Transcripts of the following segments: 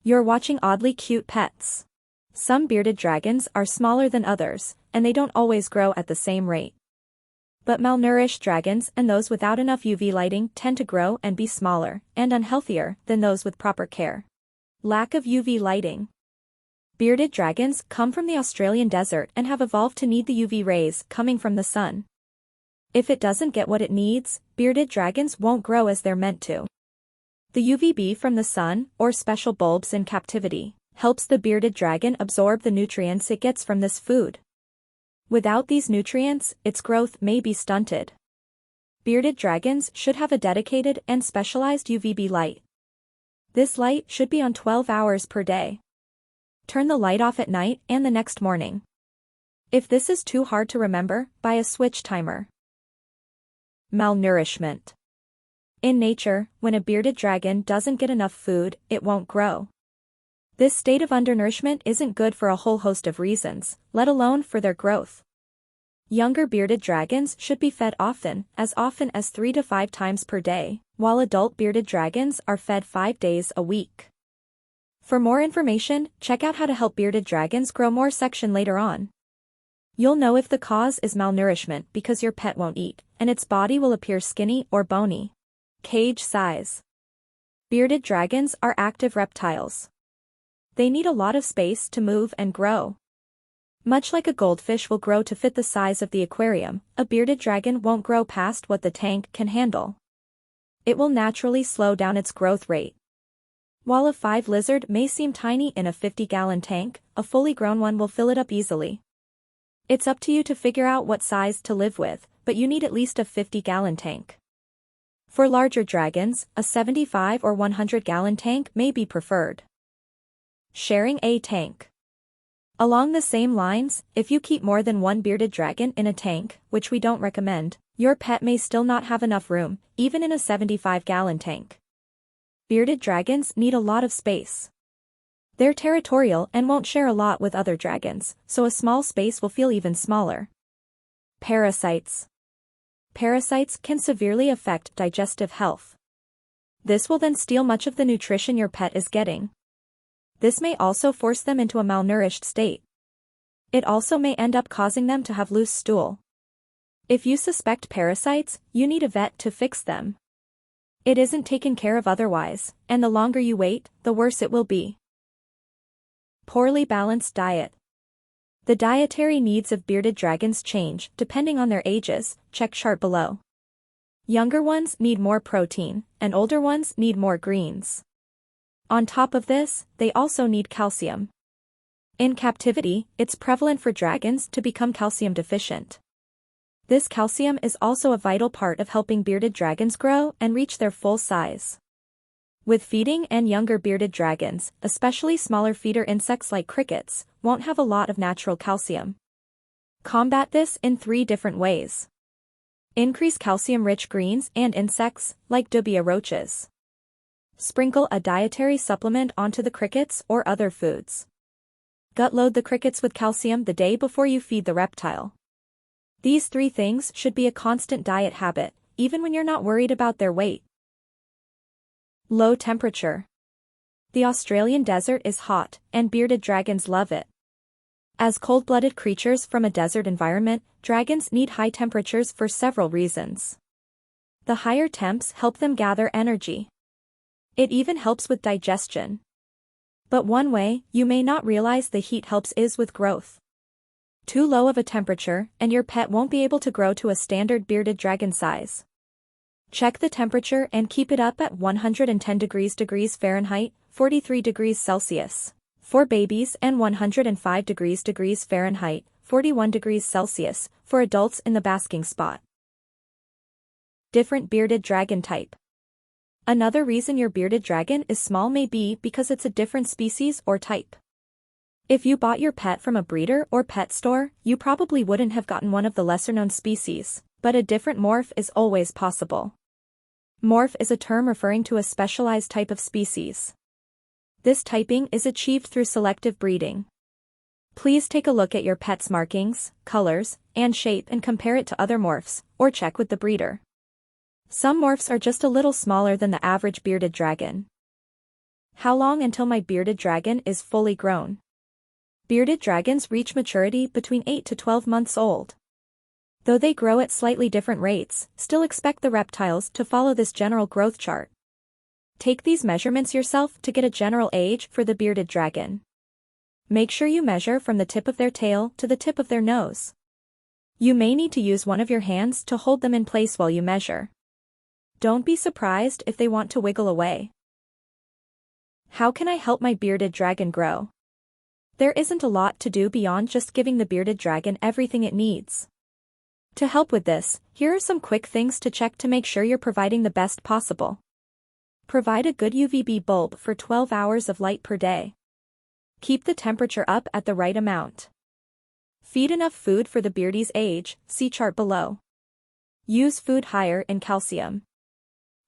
You're watching oddly cute pets. Some bearded dragons are smaller than others, and they don't always grow at the same rate. But malnourished dragons and those without enough UV lighting tend to grow and be smaller and unhealthier than those with proper care. Lack of UV lighting. Bearded dragons come from the Australian desert and have evolved to need the UV rays coming from the sun. If it doesn't get what it needs, bearded dragons won't grow as they're meant to. The UVB from the sun, or special bulbs in captivity, helps the bearded dragon absorb the nutrients it gets from this food. Without these nutrients, its growth may be stunted. Bearded dragons should have a dedicated and specialized UVB light. This light should be on 12 hours per day. Turn the light off at night and the next morning. If this is too hard to remember, buy a switch timer. Malnourishment. In nature, when a bearded dragon doesn't get enough food, it won't grow. This state of undernourishment isn't good for a whole host of reasons, let alone for their growth. Younger bearded dragons should be fed often as 3 to 5 times per day, while adult bearded dragons are fed 5 days a week. For more information, check out How to Help Bearded Dragons Grow More section later on. You'll know if the cause is malnourishment because your pet won't eat, and its body will appear skinny or bony. Cage size. Bearded dragons are active reptiles. They need a lot of space to move and grow. Much like a goldfish will grow to fit the size of the aquarium, a bearded dragon won't grow past what the tank can handle. It will naturally slow down its growth rate. While a 5 lizard may seem tiny in a 50-gallon tank, a fully grown one will fill it up easily. It's up to you to figure out what size to live with, but you need at least a 50-gallon tank. For larger dragons, a 75 or 100-gallon tank may be preferred. Sharing a tank. Along the same lines, if you keep more than one bearded dragon in a tank, which we don't recommend, your pet may still not have enough room, even in a 75-gallon tank. Bearded dragons need a lot of space. They're territorial and won't share a lot with other dragons, so a small space will feel even smaller. Parasites. Parasites can severely affect digestive health. This will then steal much of the nutrition your pet is getting. This may also force them into a malnourished state. It also may end up causing them to have loose stool. If you suspect parasites, you need a vet to fix them. It isn't taken care of otherwise, and the longer you wait, the worse it will be. Poorly balanced diet. The dietary needs of bearded dragons change depending on their ages, check chart below. Younger ones need more protein, and older ones need more greens. On top of this, they also need calcium. In captivity, it's prevalent for dragons to become calcium deficient. This calcium is also a vital part of helping bearded dragons grow and reach their full size. With feeding, and younger bearded dragons, especially smaller feeder insects like crickets, won't have a lot of natural calcium. Combat this in 3 different ways. Increase calcium-rich greens and insects, like dubia roaches. Sprinkle a dietary supplement onto the crickets or other foods. Gut load the crickets with calcium the day before you feed the reptile. These 3 things should be a constant diet habit, even when you're not worried about their weight. Low temperature. The Australian desert is hot, and bearded dragons love it. As cold-blooded creatures from a desert environment, dragons need high temperatures for several reasons. The higher temps help them gather energy. It even helps with digestion. But one way you may not realize the heat helps is with growth. Too low of a temperature, and your pet won't be able to grow to a standard bearded dragon size. Check the temperature and keep it up at 110 degrees Fahrenheit, 43 degrees Celsius, for babies, and 105 degrees Fahrenheit, 41 degrees Celsius, for adults in the basking spot. Different bearded dragon type. Another reason your bearded dragon is small may be because it's a different species or type. If you bought your pet from a breeder or pet store, you probably wouldn't have gotten one of the lesser-known species, but a different morph is always possible. Morph is a term referring to a specialized type of species. This typing is achieved through selective breeding. Please take a look at your pet's markings, colors, and shape and compare it to other morphs, or check with the breeder. Some morphs are just a little smaller than the average bearded dragon. How long until my bearded dragon is fully grown? Bearded dragons reach maturity between 8 to 12 months old. Though they grow at slightly different rates, still expect the reptiles to follow this general growth chart. Take these measurements yourself to get a general age for the bearded dragon. Make sure you measure from the tip of their tail to the tip of their nose. You may need to use one of your hands to hold them in place while you measure. Don't be surprised if they want to wiggle away. How can I help my bearded dragon grow? There isn't a lot to do beyond just giving the bearded dragon everything it needs. To help with this, here are some quick things to check to make sure you're providing the best possible. Provide a good UVB bulb for 12 hours of light per day. Keep the temperature up at the right amount. Feed enough food for the beardie's age, see chart below. Use food higher in calcium.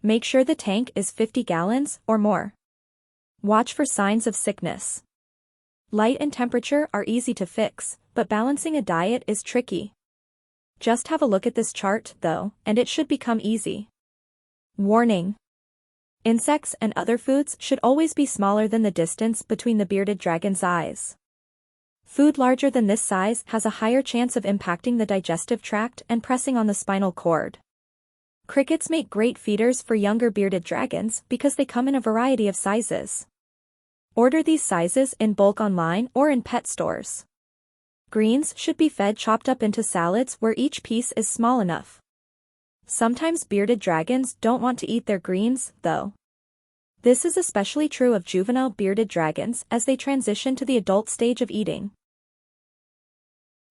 Make sure the tank is 50 gallons or more. Watch for signs of sickness. Light and temperature are easy to fix, but balancing a diet is tricky. Just have a look at this chart, though, and it should become easy. Warning: insects and other foods should always be smaller than the distance between the bearded dragon's eyes. Food larger than this size has a higher chance of impacting the digestive tract and pressing on the spinal cord. Crickets make great feeders for younger bearded dragons because they come in a variety of sizes. Order these sizes in bulk online or in pet stores. Greens should be fed chopped up into salads where each piece is small enough. Sometimes bearded dragons don't want to eat their greens, though. This is especially true of juvenile bearded dragons as they transition to the adult stage of eating.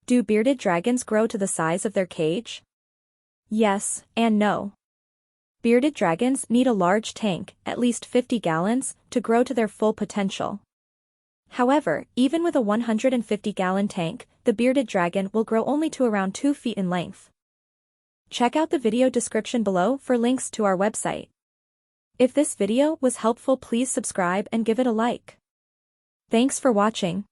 Do bearded dragons grow to the size of their cage? Yes, and no. Bearded dragons need a large tank, at least 50 gallons, to grow to their full potential. However, even with a 150-gallon tank, the bearded dragon will grow only to around 2 feet in length. Check out the video description below for links to our website. If this video was helpful, please subscribe and give it a like. Thanks for watching.